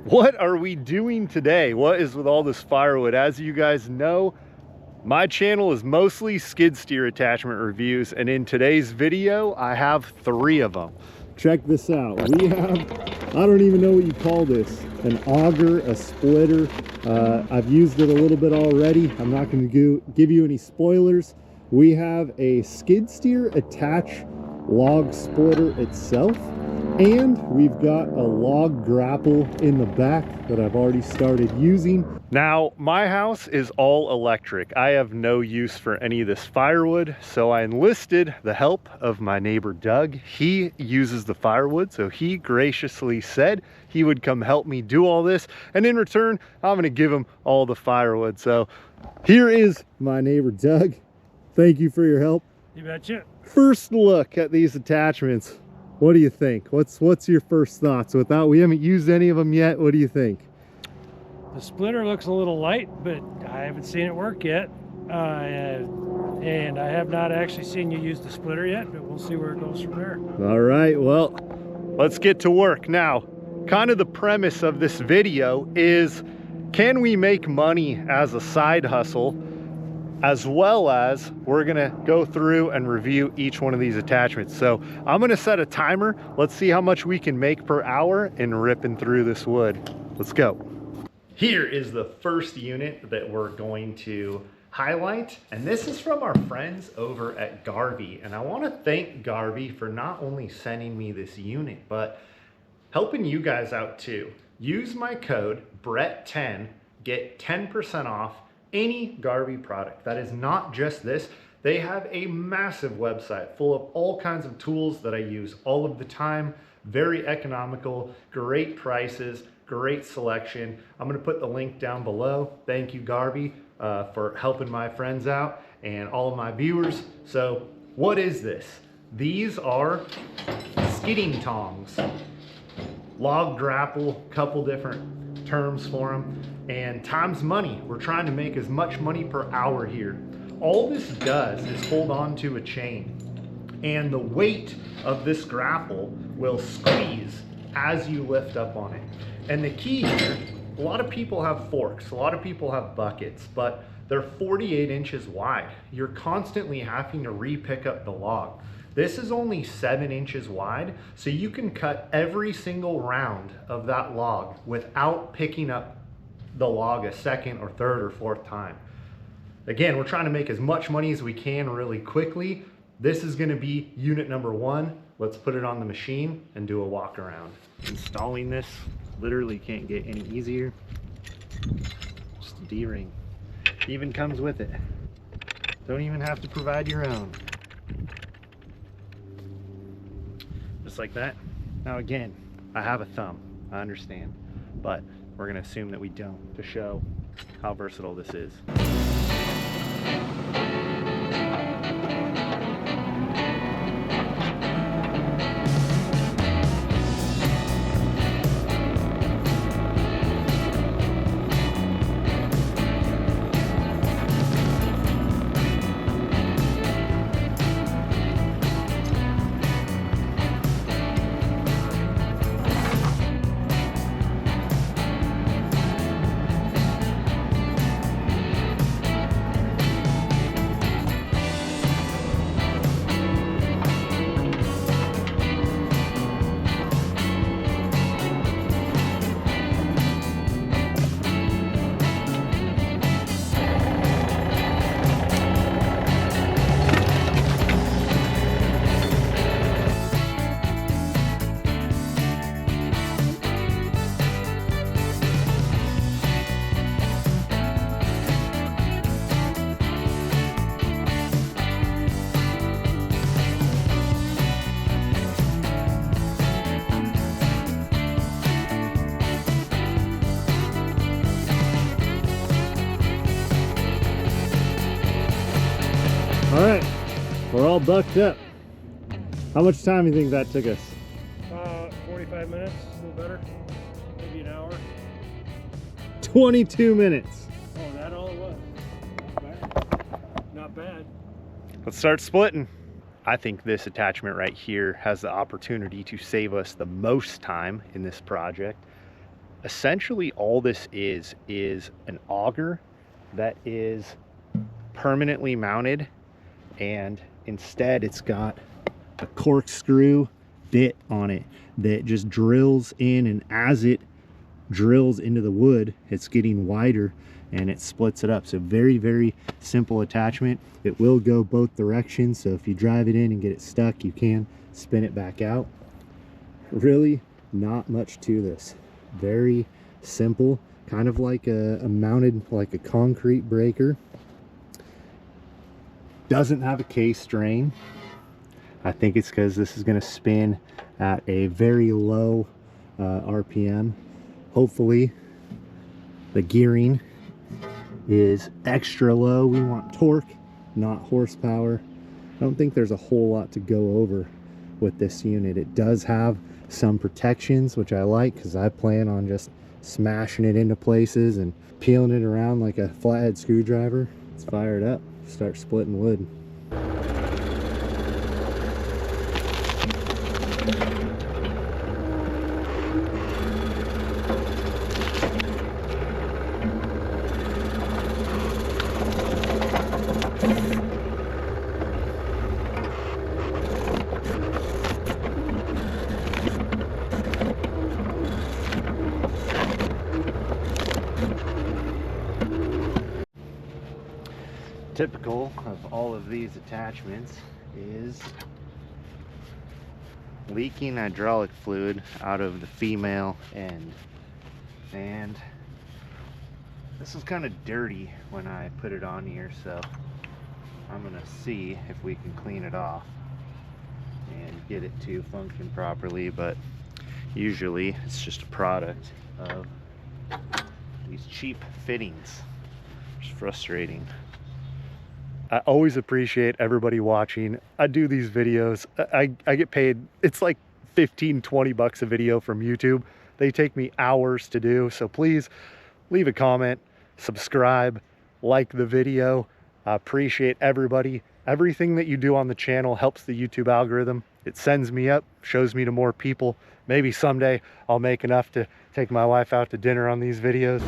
What are we doing today? What is with all this firewood? As you guys know, my channel is mostly skid steer attachment reviews, and in today's video, I have 3 of them. Check this out. We have, I don't even know what you call this, an auger, a splitter. I've used it a little bit already. I'm not going to give you any spoilers. We have a skid steer attach log splitter itself, and we've got a log grapple in the back that I've already started using. Now, my house is all electric. I have no use for any of this firewood, so I enlisted the help of my neighbor Doug. He uses the firewood, so he graciously said he would come help me do all this, and in return, I'm gonna give him all the firewood. So here is my neighbor Doug. Thank you for your help. You betcha. First look at these attachments. What do you think? What's your first thoughts? We haven't used any of them yet. What do you think? The splitter looks a little light, but I haven't seen it work yet. And I have not actually seen you use the splitter yet, but we'll see where it goes from there. All right, well, let's get to work. Now, kind of the premise of this video is, can we make money as a side hustle? As well as we're gonna go through and review each one of these attachments. So I'm gonna set a timer. Let's see how much we can make per hour in ripping through this wood. Let's go. Here is the first unit that we're going to highlight. And this is from our friends over at Garvee. And I wanna thank Garvee for not only sending me this unit, but helping you guys out too. Use my code BRETT10, get 10% off any Garvee product. That is not just this. They have a massive website full of all kinds of tools that I use all of the time. Very economical, great prices, great selection. I'm gonna put the link down below. Thank you, Garvee, for helping my friends out and all of my viewers. So what is this? These are skidding tongs. Log grapple, couple different terms for them. And time's money. We're trying to make as much money per hour here. All this does is hold on to a chain, and the weight of this grapple will squeeze as you lift up on it. And the key here, a lot of people have forks, a lot of people have buckets, but they're 48 inches wide. You're constantly having to re-pick up the log. This is only 7 inches wide, so you can cut every single round of that log without picking up the log a second or third or fourth time. Again, we're trying to make as much money as we can really quickly. This is going to be unit number 1. Let's put it on the machine and do a walk around. Installing this literally can't get any easier. Just a D-ring. Even comes with it. Don't even have to provide your own. Just like that. Now again, I have a thumb, I understand, but we're gonna assume that we don't, to show how versatile this is. All right, we're all bucked up. How much time do you think that took us? 45 minutes, a little better, maybe an hour. 22 minutes. Oh, that all it was. Not bad. Not bad. Let's start splitting. I think this attachment right here has the opportunity to save us the most time in this project. essentially all this is an auger that is permanently mounted, and instead it's got a corkscrew bit on it that just drills in, and as it drills into the wood, it's getting wider and it splits it up. So very, very simple attachment. It will go both directions, so if you drive it in and get it stuck, you can spin it back out. Really not much to this. Very simple, kind of like a mounted, like a concrete breaker. Doesn't have a K-strain. I think it's because this is going to spin at a very low RPM. Hopefully the gearing is extra low. We want torque, not horsepower. I don't think there's a whole lot to go over with this unit. It does have some protections, which I like, because I plan on just smashing it into places and peeling it around like a flathead screwdriver. Let's fire it up, start splitting wood. Typical of all of these attachments is leaking hydraulic fluid out of the female end, and this is kind of dirty when I put it on here, so I'm gonna see if we can clean it off and get it to function properly. But usually it's just a product of these cheap fittings. It's frustrating. I always appreciate everybody watching. I do these videos. I get paid, it's like 15-20 bucks a video from YouTube. They take me hours to do. So please leave a comment, subscribe, like the video. I appreciate everybody. Everything that you do on the channel helps the YouTube algorithm. It sends me up, shows me to more people. Maybe someday I'll make enough to take my wife out to dinner on these videos.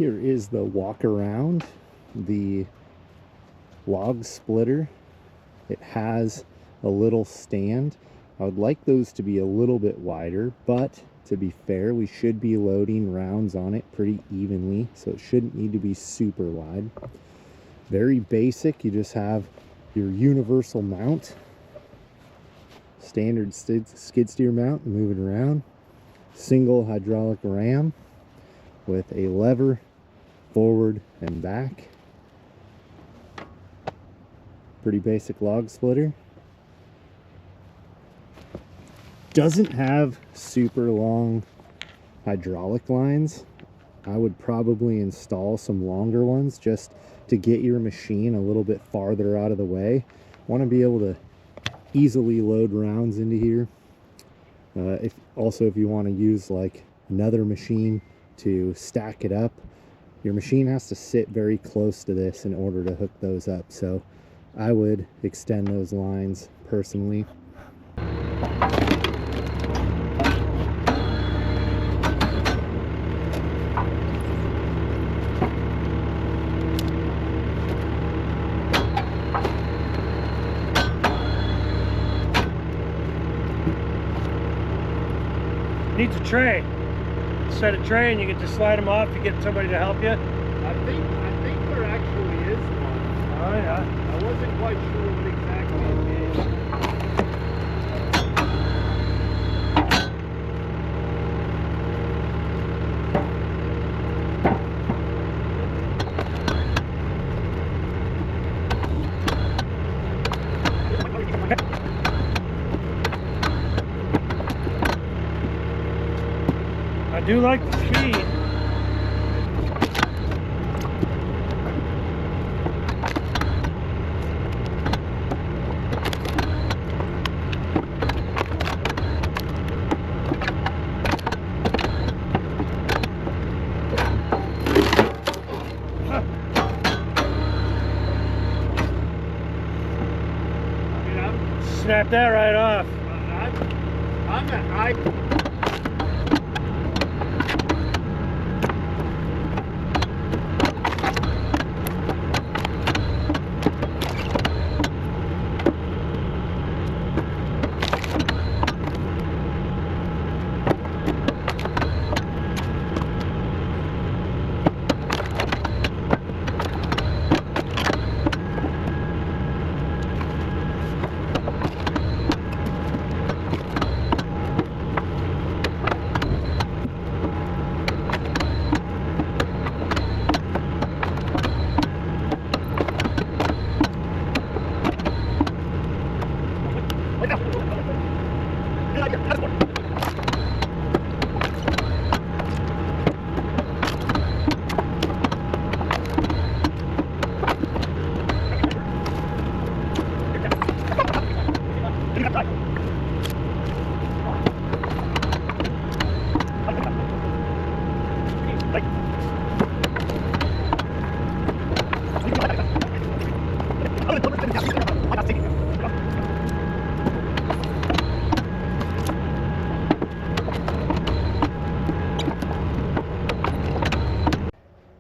Here is the walk around the log splitter. It has a little stand. I would like those to be a little bit wider, but to be fair, we should be loading rounds on it pretty evenly, so it shouldn't need to be super wide. Very basic. You just have your universal mount, standard skid steer mount, move it around, single hydraulic ram with a lever forward and back. Pretty basic log splitter. Doesn't have super long hydraulic lines. I would probably install some longer ones just to get your machine a little bit farther out of the way. Want to be able to easily load rounds into here. If you want to use like another machine to stack it up, your machine has to sit very close to this in order to hook those up. So I would extend those lines personally. Needs a tray. Set a tray and you get to slide them off. You get somebody to help you. I think there actually is one. Oh yeah. I wasn't quite sure what exactly it is. I do like the speed. Snap that right off.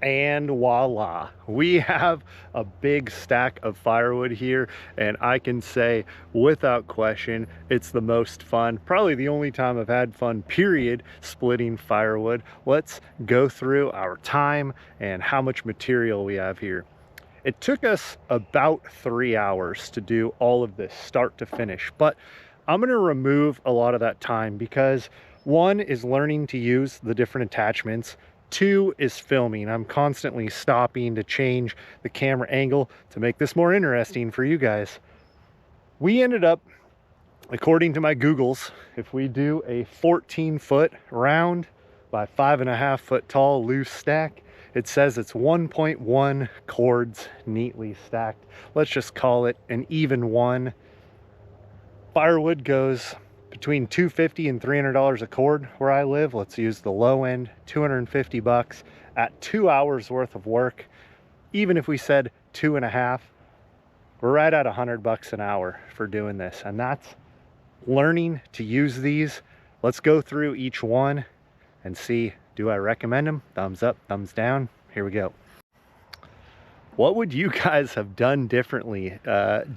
And voila, we have a big stack of firewood here, and I can say without question it's the most fun, probably the only time I've had fun period, splitting firewood. Let's go through our time and how much material we have here. It took us about 3 hours to do all of this start to finish, but I'm going to remove a lot of that time because one is learning to use the different attachments. Two is filming. I'm constantly stopping to change the camera angle to make this more interesting for you guys. We ended up, according to my Googles, if we do a 14-foot round by 5.5-foot tall loose stack, it says it's 1.1 cords neatly stacked. Let's just call it an even one. Firewood goes between $250 and $300 a cord where I live. Let's use the low end, 250 bucks at 2 hours worth of work. Even if we said 2.5, we're right at 100 bucks an hour for doing this. And that's learning to use these. Let's go through each one and see, do I recommend them? Thumbs up, thumbs down. here we go. What would you guys have done differently?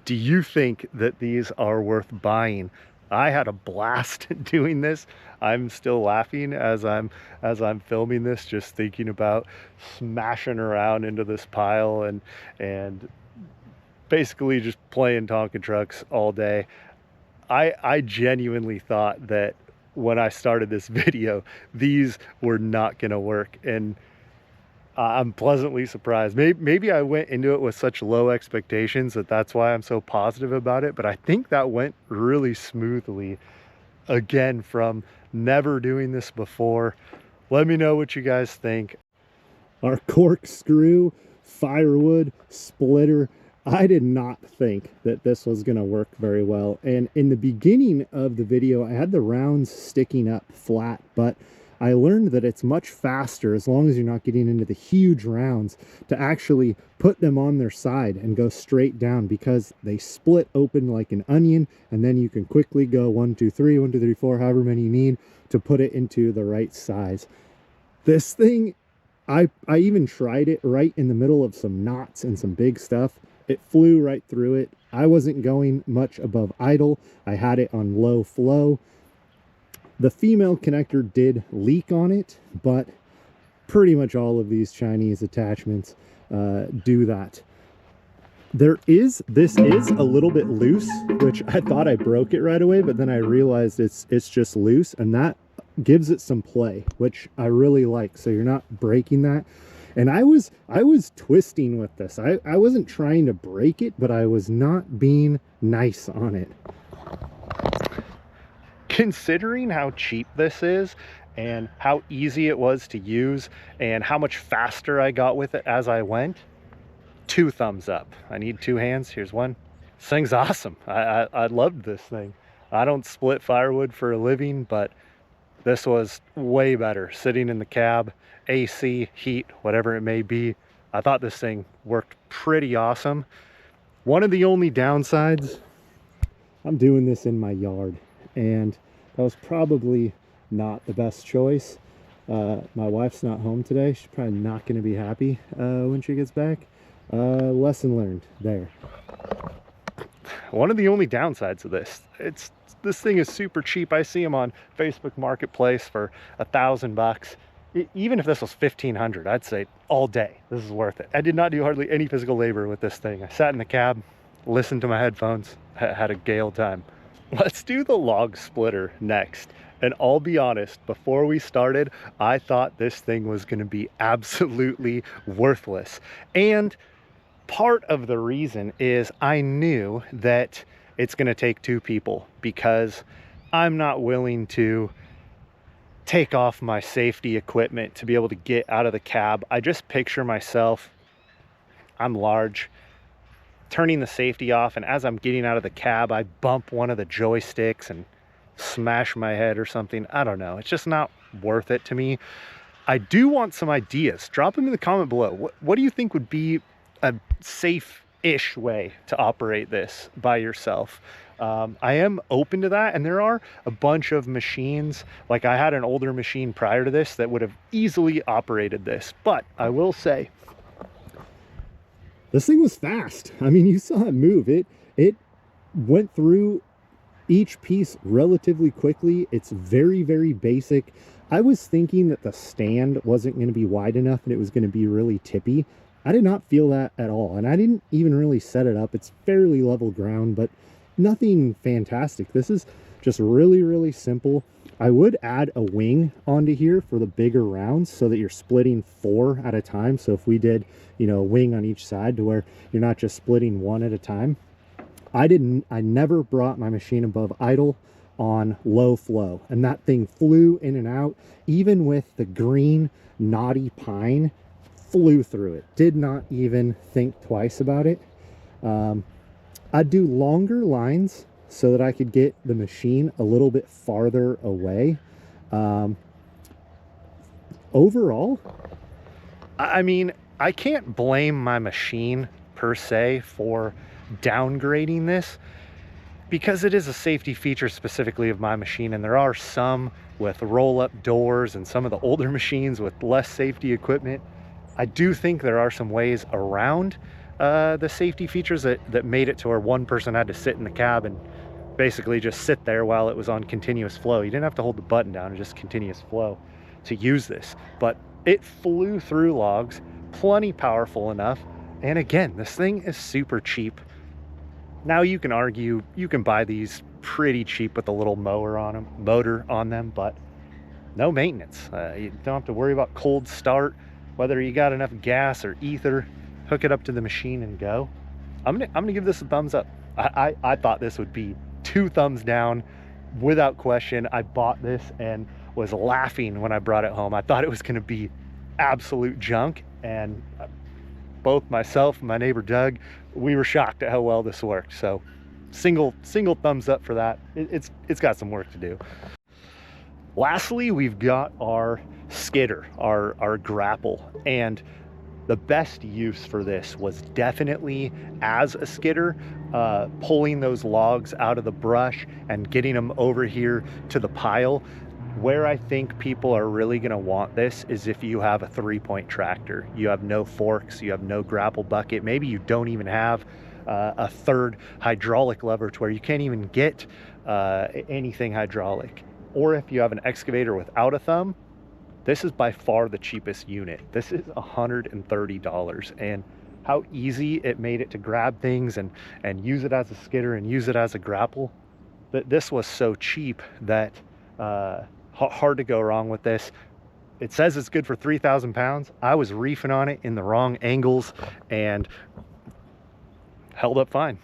Do you think that these are worth buying? I had a blast doing this. I'm still laughing as I'm filming this, just thinking about smashing around into this pile and basically just playing Tonka trucks all day. I genuinely thought that when I started this video, these were not gonna work, and I'm pleasantly surprised. Maybe I went into it with such low expectations that's why I'm so positive about it, but I think that went really smoothly. Again, from never doing this before. Let me know what you guys think. Our corkscrew, firewood, splitter. I did not think that this was gonna work very well. And in the beginning of the video, I had the rounds sticking up flat, but I learned that it's much faster, as long as you're not getting into the huge rounds, to actually put them on their side and go straight down, because they split open like an onion, and then you can quickly go 1, 2, 3, 1, 2, 3, 4, however many you need to put it into the right size. This thing, I even tried it right in the middle of some knots and some big stuff. It flew right through it. I wasn't going much above idle. I had it on low flow. The female connector did leak on it, but pretty much all of these Chinese attachments do that. This is a little bit loose, which I thought I broke it right away, but then I realized it's just loose, and that gives it some play, which I really like. So you're not breaking that. And I was twisting with this. I wasn't trying to break it, but I was not being nice on it. Considering how cheap this is and how easy it was to use and how much faster I got with it as I went, 2 thumbs up. I need 2 hands. Here's one. This thing's awesome. I loved this thing. I don't split firewood for a living, but this was way better. Sitting in the cab, AC, heat, whatever it may be. I thought this thing worked pretty awesome. One of the only downsides, I'm doing this in my yard, and that was probably not the best choice. My wife's not home today. She's probably not going to be happy when she gets back. Lesson learned there. One of the only downsides of this, this thing is super cheap. I see them on Facebook Marketplace for $1,000. Even if this was $1,500, I'd say all day, this is worth it. I did not do hardly any physical labor with this thing. I sat in the cab, listened to my headphones, had a gay old time. Let's do the log splitter next. And I'll be honest, before we started, I thought this thing was going to be absolutely worthless. And part of the reason is I knew that it's going to take 2 people, because I'm not willing to take off my safety equipment to be able to get out of the cab. I just picture myself, I'm large, turning the safety off, and as I'm getting out of the cab, I bump one of the joysticks and smash my head or something. I don't know. It's just not worth it to me. I do want some ideas. Drop them in the comment below. What do you think would be a safe-ish way to operate this by yourself? I am open to that, and there are a bunch of machines. Like, I had an older machine prior to this that would have easily operated this, but I will say, this thing was fast. I mean, you saw it move. It went through each piece relatively quickly. It's very, very basic. I was thinking that the stand wasn't going to be wide enough and it was going to be really tippy. I did not feel that at all, and I didn't even really set it up. It's fairly level ground, but nothing fantastic. This is just really, really simple. I would add a wing onto here for the bigger rounds so that you're splitting 4 at a time. So if we did, you know, a wing on each side to where you're not just splitting 1 at a time. I never brought my machine above idle on low flow, and that thing flew in and out. Even with the green knotty pine, flew through it. Did not even think twice about it. I'd do longer lines so that I could get the machine a little bit farther away. Overall, I mean, I can't blame my machine per se for downgrading this, because it is a safety feature specifically of my machine, and there are some with roll-up doors and some of the older machines with less safety equipment. I do think there are some ways around the safety features that made it to where one person had to sit in the cab and basically just sit there while it was on continuous flow. You didn't have to hold the button down, and just continuous flow to use this. But it flew through logs, plenty powerful enough. And again, this thing is super cheap. Now you can argue you can buy these pretty cheap with a little motor on them, but no maintenance. You don't have to worry about cold start, whether you got enough gas or ether. Hook it up to the machine and go. I'm gonna give this a thumbs up. I thought this would be 2 thumbs down without question. I bought this and was laughing when I brought it home. I thought it was gonna be absolute junk, and both myself and my neighbor Doug, we were shocked at how well this worked. So single thumbs up for that. It's got some work to do. Lastly, we've got our skidder, our grapple, and the best use for this was definitely as a skidder, pulling those logs out of the brush and getting them over here to the pile. Where I think people are really gonna want this is if you have a 3-point tractor. You have no forks, you have no grapple bucket, maybe you don't even have a third hydraulic lever to where you can't even get anything hydraulic. Or if you have an excavator without a thumb, this is by far the cheapest unit. This is $130, and how easy it made it to grab things and use it as a skidder and use it as a grapple. This was so cheap that hard to go wrong with this. It says it's good for 3,000 pounds. I was reefing on it in the wrong angles and held up fine.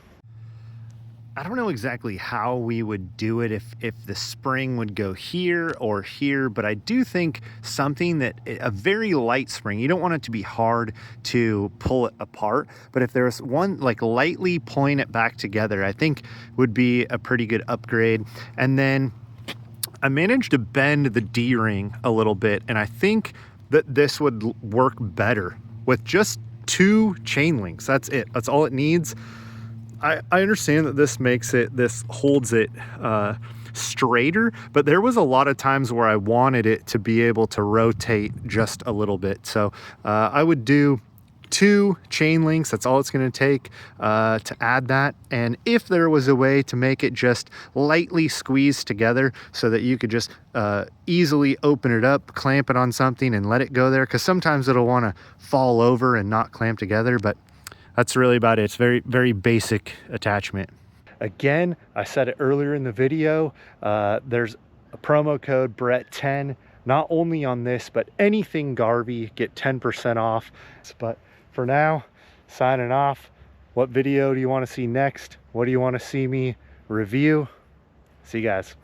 I don't know exactly how we would do it, if the spring would go here or here, but I do think something that a very light spring, you don't want it to be hard to pull it apart, but if there's one like lightly pulling it back together, I think would be a pretty good upgrade. And then I managed to bend the D-ring a little bit, and I think that this would work better with just 2 chain links. That's it. That's all it needs. I understand that this holds it straighter, but there was a lot of times where I wanted it to be able to rotate just a little bit. So I would do 2 chain links. That's all it's going to take to add that. And if there was a way to make it just lightly squeezed together so that you could just easily open it up, clamp it on something and let it go there, because sometimes it'll want to fall over and not clamp together, but that's really about it. It's very, very basic attachment. Again, I said it earlier in the video, there's a promo code Brett10, not only on this, but anything Garvee, get 10% off. But for now, signing off. What video do you want to see next? What do you want to see me review? See you guys.